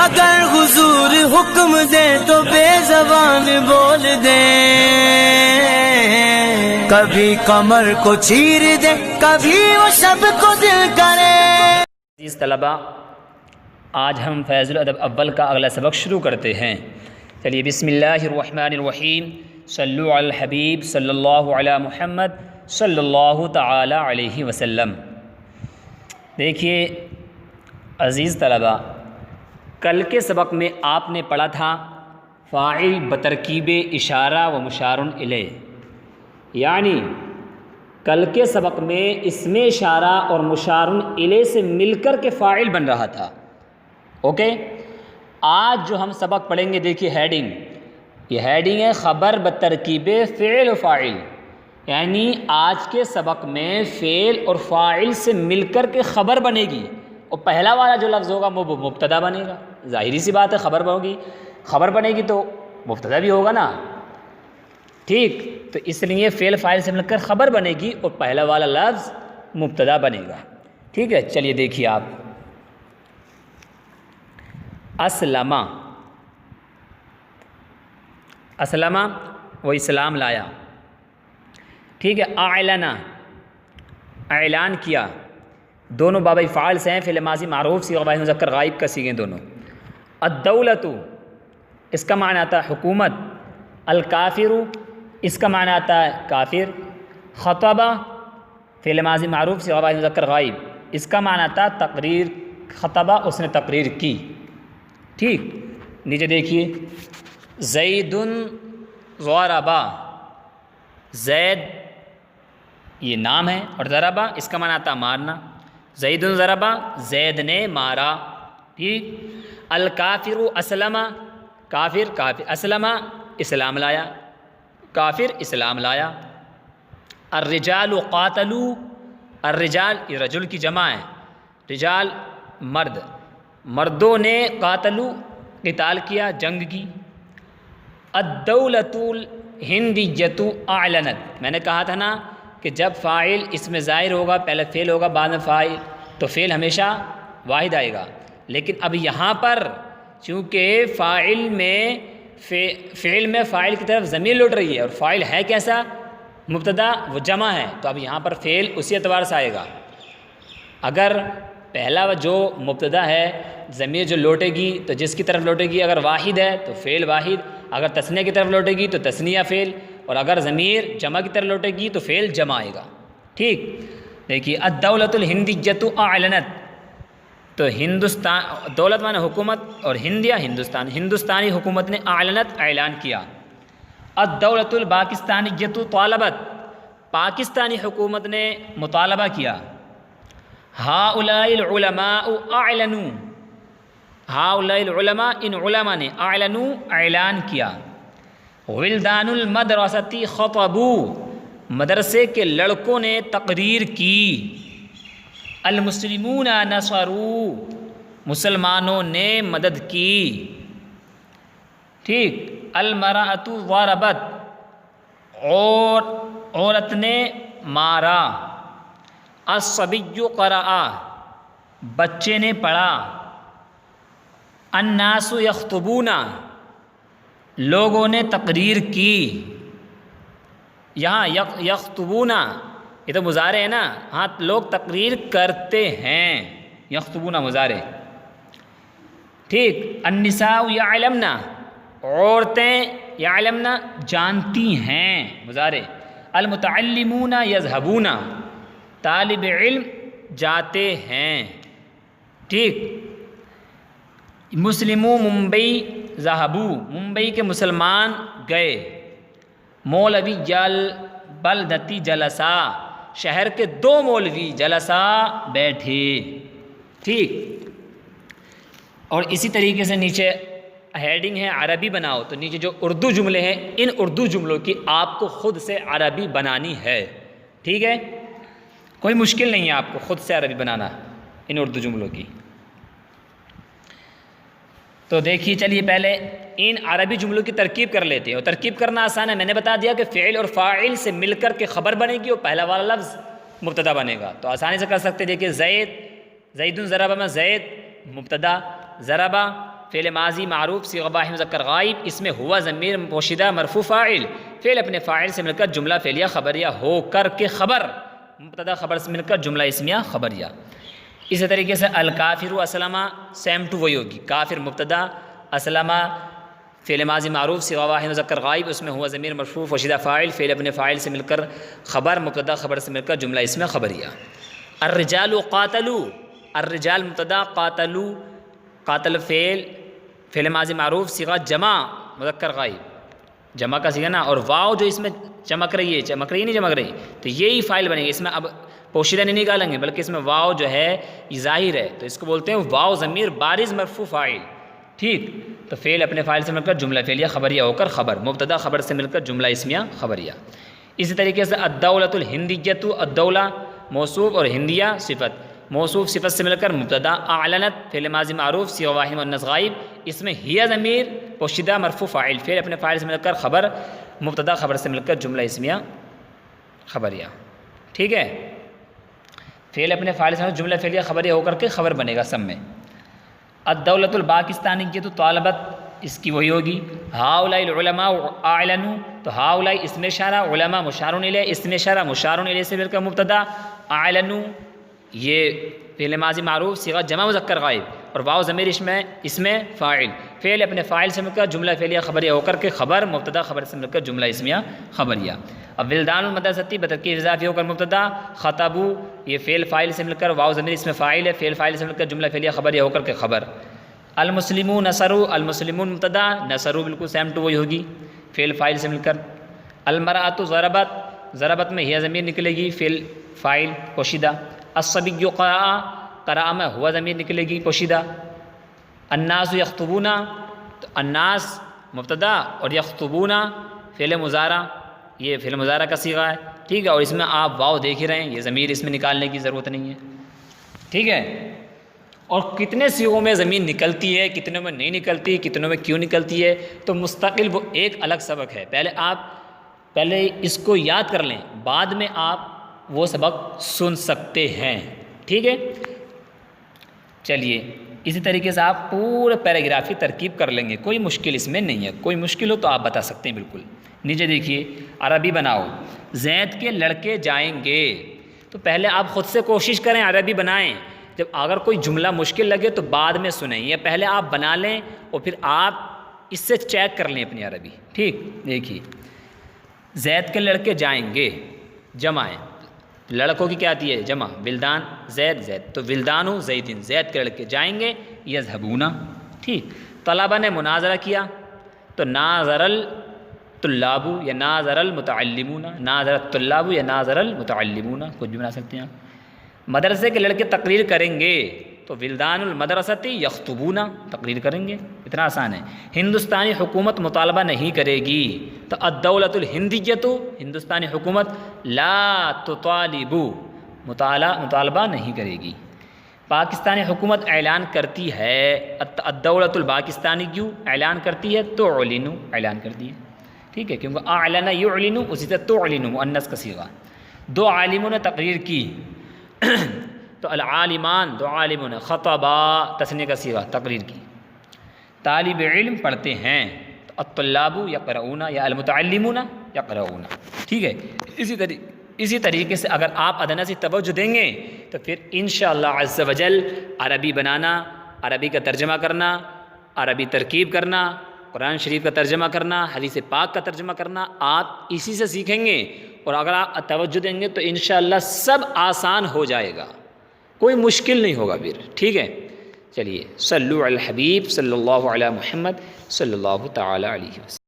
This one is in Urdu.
اگر حضور حکم دے تو بے زبان بول دے، کبھی کمر کو چیر دے، کبھی وہ سب کو دل کرے۔ عزیز طلباء، آج ہم فیض الادب اول کا اگلا سبق شروع کرتے ہیں۔ چلیے بسم اللہ الرحمن الرحیم، صلو علی الحبیب صلی اللہ علی محمد صلی اللہ تعالی علیہ وسلم۔ دیکھیے عزیز طلباء، کل کے سبق میں آپ نے پڑھا تھا فاعل بترکیب اشارہ و مشار الیہ، یعنی کل کے سبق میں اسم اشارہ اور مشار الیہ سے مل کر کے فاعل بن رہا تھا۔ اوکے، آج جو ہم سبق پڑھیں گے، دیکھیے ہیڈنگ، یہ ہیڈنگ ہے خبر بترکیب فعل و فاعل، یعنی آج کے سبق میں فعل اور فاعل سے مل کر کے خبر بنے گی، اور پہلا والا جو لفظ ہوگا وہ مبتدا بنے گا۔ ظاہری سی بات ہے، خبر بنے گی تو مبتدا بھی ہوگا نا، ٹھیک؟ تو اس لیے فعل فاعل سے مل کر خبر بنے گی اور پہلا والا لفظ مبتدا بنے گا، ٹھیک ہے؟ چلیے دیکھیے آپ، اسلم، اسلم وہ اسلام لایا، ٹھیک ہے؟ اعلن، اعلان کیا، دونوں باب فعال سے ہیں، فعل ماضی معروف صیغہ واحد مذکر غائب کا صیغے دونوں۔ الدولۃ، اس کا معنی آتا ہے حکومت۔ الکافر، اس کا معنی آتا ہے کافر۔ خطب، فعل ماضی معروف صیغہ واحد مذکر غائب، اس کا معنی آتا ہے تقریر، خطبہ اس نے تقریر کی، ٹھیک؟ نیچے دیکھیے، زید ضرب، زید یہ نام ہے، اور ضربہ اس کا معنی آتا ہے مارنا۔ زید ضرب، زید نے مارا، ٹھیک؟ الکافر اسلم، کافر اسلم اسلام لایا، کافر اسلام لایا۔ الرجال قاتلوا، الرجال یہ رجل کی جمع ہے، رجال مرد، مردوں نے قاتلوا قتال کیا، جنگ کی۔ الدولۃ الہندیۃ اعلنت، میں نے کہا تھا نا کہ جب فاعل اس میں ظاہر ہوگا، پہلے فعل ہوگا بعد میں فاعل، تو فعل ہمیشہ واحد آئے گا، لیکن اب یہاں پر چونکہ فاعل میں فاعل کی طرف ضمیر لوٹ رہی ہے، اور فاعل ہے کیسا؟ مبتدا، وہ جمع ہے، تو اب یہاں پر فعل اسی اعتبار سے آئے گا۔ اگر پہلا جو مبتدا ہے ضمیر جو لوٹے گی تو جس کی طرف لوٹے گی، اگر واحد ہے تو فعل واحد، اگر تثنیہ کی طرف لوٹے گی تو تثنیہ فعل، اور اگر ضمیر جمع کی طرف لوٹے گی تو فعل جمع آئے گا، ٹھیک؟ دیکھیے الدولۃ الہندیۃ اعلنت، تو ہندوستان، دولت معنی حکومت، اور ہندیہ ہندوستان، ہندوستانی حکومت نے اعلنت اعلان کیا۔ الدولۃ الپاکستانیۃ طالبت، پاکستانی حکومت نے مطالبہ کیا۔ ہؤلاء العلماء اعلنوا، ہؤلاء العلماء ان علماء نے اعلنوا اعلان کیا۔ ولدان المدرسۃ خطبوا، مدرسے کے لڑکوں نے تقریر کی۔ المسلمون نصروا، مسلمانوں نے مدد کی، ٹھیک؟ المرأۃ ضربت، عورت نے مارا۔ الصبی قرأ، بچے نے پڑھا۔ الناس یخطبون، لوگوں نے تقریر کی۔ یہاں یخطبون یہ تو مضارع ہے نا، ہاں لوگ تقریر کرتے ہیں، یخطبون مضارع، ٹھیک؟ النساء یعلمن، عورتیں یعلمن جانتی ہیں، مضارع۔ المتعلمون یذهبون، طالب علم جاتے ہیں، ٹھیک؟ مسلمو ممبئی ذهبوا، ممبئی کے مسلمان گئے۔ مولوی البلدۃ جلسا، شہر کے دو مولوی جلسا بیٹھے، ٹھیک؟ اور اسی طریقے سے نیچے ہیڈنگ ہے عربی بناؤ، تو نیچے جو اردو جملے ہیں ان اردو جملوں کی آپ کو خود سے عربی بنانی ہے، ٹھیک ہے؟ کوئی مشکل نہیں ہے آپ کو خود سے عربی بنانا ان اردو جملوں کی۔ تو دیکھیے، چلیے پہلے ان عربی جملوں کی ترکیب کر لیتے ہیں، اور ترکیب کرنا آسان ہے، میں نے بتا دیا کہ فعل اور فاعل سے مل کر کے خبر بنے گی اور پہلا والا لفظ مبتدا بنے گا، تو آسانی سے کر سکتے ہیں۔ دیکھیے زید، زید ضرب میں زید مبتدا، ضربہ فعل ماضی معروف صیغہ واحد مذکر غائب، اس میں ہوا ضمیر پوشیدہ مرفوع فاعل، فعل اپنے فاعل سے مل کر جملہ فعلیہ خبریہ ہو کر کے خبر، مبتدا خبر سے مل کر جملہ اسمیہ خبریہ۔ اسی طریقے سے الکافر اسلمہ سیم ٹو وہی ہوگی، کافر مبتدا، اسلمہ فعل ماضی معروف صیغہ واحد مذکر غائب، اس میں ہوا ضمیر مرفوع پوشیدہ فاعل، فعل اپنے فاعل سے مل کر خبر، مبتدا خبر سے مل کر جملہ اسمیہ خبریہ۔ الرجال قاتلوا، الرجال مبتدا، قاتلوا قاتل فعل ماضی معروف صیغہ جمع مذکر غائب، جمع کا صیغہ نا، اور واو جو اس میں چمک رہی ہے نہیں چمک رہی، تو یہی فاعل بنے گی، اس میں اب پوشیدہ نہیں نکالیں گے بلکہ اس میں واو جو ہے یہ ظاہر ہے، تو اس کو بولتے ہیں واو ضمیر بارز مرفوع فاعل، ٹھیک، تو فعل اپنے فاعل سے مل کر جملہ فعلیہ خبریہ ہو کر خبر، مبتدا خبر سے مل کر جملہ اسمیہ خبریہ۔ اسی طریقے سے الدولۃ الہندیۃ، الدولہ موصوف اور ہندیہ صفت، موصوف صفت سے مل کر مبتدا، اعلنت فعل ماضی معروف صیغہ واحد مؤنث غائب، اس میں ہی ضمیر پوشیدہ مرفوع فاعل، فعل اپنے فاعل سے مل کر خبر، مبتدا خبر سے مل کر جملہ اسمیہ خبریہ، ٹھیک ہے، فعل اپنے فاعل سے جملہ فعلیہ خبریہ ہو کر کے خبر بنے گا سب میں۔ الدولۃ الپاکستانیۃ طالبت، اس کی وہی ہوگی، ہؤلاء العلماء اعلنوا، تو ہؤلاء اسم اشارہ، علماء مشار الیہ، اسم اشارہ مشار الیہ سے مل کر مبتدا، اعلنوا یہ فعل ماضی معروف صیغہ جمع مذکر غائب، اور واو ضمیر اس میں فاعل، فعل اپنے فاعل سے مل کر جملہ فعلیہ خبریہ ہو کر کے خبر، مبتدا خبر سے مل کر جملہ اسمیہ خبریہ۔ اب ولدان المدرستی بترکیب اضافی ہو کر مبتدا، خطبوا یہ فعل فاعل سے مل کر واو ضمیر اس میں فاعل ہے، فعل فاعل سے مل کر جملہ فعلیہ خبریہ ہو کر کے خبر۔ المسلمون نصروا، المسلمون مبتدا، نصروا بالکل سیم ٹو وہی ہوگی، فعل فاعل سے مل کر۔ المرأۃ ضربت، ضربت میں ہی ضمیر نکلے گی، فعل فاعل پوشیدہ۔ الصبی قرأ، قرأ میں ہوا ضمیر نکلے گی پوشیدہ۔ الناس یخطبون، تو الناس مبتدا اور یخطبون فعل مضارع، یہ فعل مضارع کا صیغہ ہے، ٹھیک ہے، اور اس میں آپ واو دیکھ ہی رہے ہیں، یہ ضمیر اس میں نکالنے کی ضرورت نہیں ہے، ٹھیک ہے۔ اور کتنے صیغوں میں ضمیر نکلتی ہے، کتنوں میں نہیں نکلتی، کتنوں میں کیوں نکلتی ہے، تو مستقل وہ ایک الگ سبق ہے، پہلے اس کو یاد کر لیں، بعد میں آپ وہ سبق سن سکتے ہیں، ٹھیک ہے۔ چلیے اسی طریقے سے آپ پورے پیراگرافی ترکیب کر لیں گے، کوئی مشکل اس میں نہیں ہے، کوئی مشکل ہو تو آپ بتا سکتے ہیں بالکل۔ نیچے دیکھیے، عربی بناؤ، زید کے لڑکے جائیں گے، تو پہلے آپ خود سے کوشش کریں عربی بنائیں، جب اگر کوئی جملہ مشکل لگے تو بعد میں سنیں، یا پہلے آپ بنا لیں اور پھر آپ اس سے چیک کر لیں اپنی عربی، ٹھیک۔ دیکھیے زید کے لڑکے جائیں گے، جمع ہے، لڑکوں کی کیا آتی ہے جمع، ولدان، زید زید، تو ولدان زیدن، زید کے لڑکے جائیں گے، یذهبون، ٹھیک۔ طلبہ نے مناظرہ کیا، تو ناظر الطلاب یا ناظر المتعلمون، ناظر الطلاب یا ناظر المتعلمون، کچھ بھی بنا سکتے ہیں آپ۔ مدرسے کے لڑکے تقریر کریں گے، تو ولدان المدرسۃ یخطبون، تقریر کریں گے، اتنا آسان ہے۔ ہندوستانی حکومت مطالبہ نہیں کرے گی، تو الدولۃ الہندیۃ، ہندوستانی حکومت لا تطالب، مطالبہ نہیں کرے گی۔ پاکستانی حکومت اعلان کرتی ہے، الدولۃ الپاکستانی کیوں اعلان کرتی ہے، تعلن، اعلان کرتی ہے، ٹھیک ہے، کیونکہ اعلن یعلن، اسی سے تعلن مؤنث کا صیغہ۔ دو عالموں نے تقریر کی، تو العالمان، دو عالموں نے، خطبا تثنیہ کا صیغہ، تقریر کی۔ طالب علم پڑھتے ہیں، تو الطلاب یقرؤون یا المتعلمون یقرؤون، ٹھیک ہے۔ اسی طریقے سے اگر آپ ادنا سی توجہ دیں گے تو پھر انشاءاللہ عز و جل عربی بنانا، عربی کا ترجمہ کرنا، عربی ترکیب کرنا، قرآن شریف کا ترجمہ کرنا، حدیث پاک کا ترجمہ کرنا، آپ اسی سے سیکھیں گے، اور اگر آپ توجہ دیں گے تو انشاءاللہ سب آسان ہو جائے گا، کوئی مشکل نہیں ہوگا پھر، ٹھیک ہے۔ چلیے صلو علی الحبیب صلی اللہ علی محمد صلی اللہ تعالی علیہ وسلم۔